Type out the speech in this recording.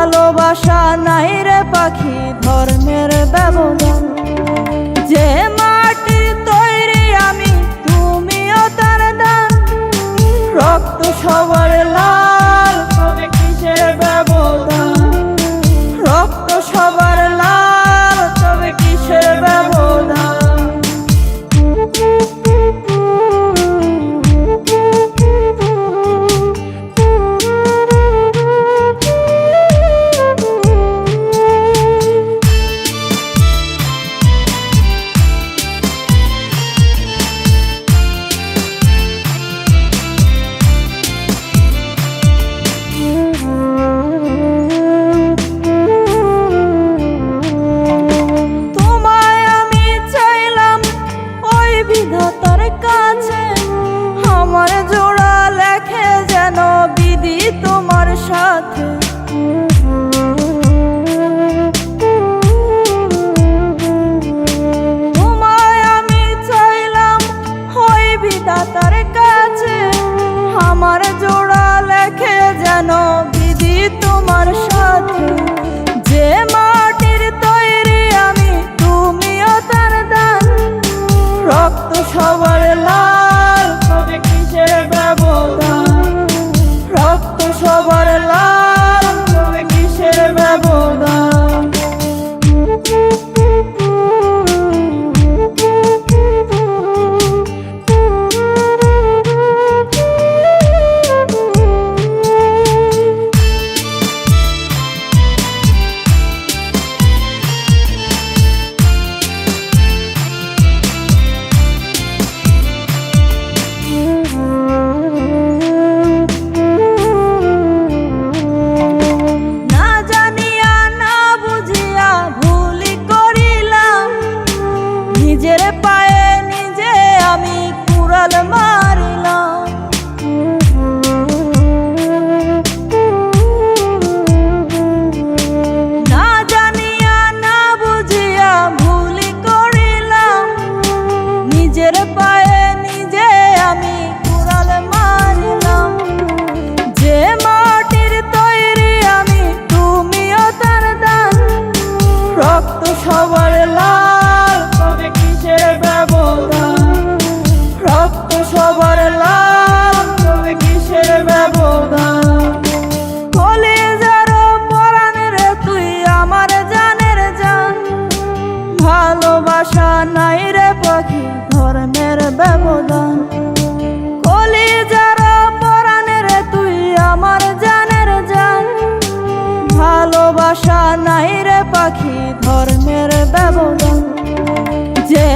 ভালোবাসা নাই রে পাখি ধর্মের ব্যবধান। যে মাটির তৈরি আমি তুমিও তার দান, রক্ত সবার লাল তবে কিসের ব্যবধান, রক্ত সবার লাল তবে কিসের ব্যবধান। বিধাতার কাছে আমার জোড়া লেখে যেন বিধি তোমার সাথে। তোমায় আমি চাইলাম ওই বিধাতার কাছে আমার জোড়া লেখে যেন বিধি তোমার সাথে। যে মাটির তৈরি আমি তুমিও তার দান, রক্ত সবার লাল তবে কিসের ব্যবধান, রক্ত সবার লাল তবে কিসের ব্যবধান। নিজের পায়ে নিজে আমি কুড়াল মারিলাম, না জানিয়া না বুঝিয়া ভুলি করিলাম। নিজের পায়ে নিজে আমি কুড়াল মারিলাম। যে মাটির তৈরি আমি তুমিও তার দান, রক্ত সবার লাল তবে কিসের ব্যবধান, রক্ত সবার লাল তবে কিসের ব্যবধান। কলিজার পরাণের তুই আমার জানের জান, ভালোবাসা নাই রে পাখি ধর্মের ব্যবধান। কলিজার পরাণের তুই আমার জানের জান, ভালোবাসা নাই রে পাখি ধর্মের ব্যবধান। যে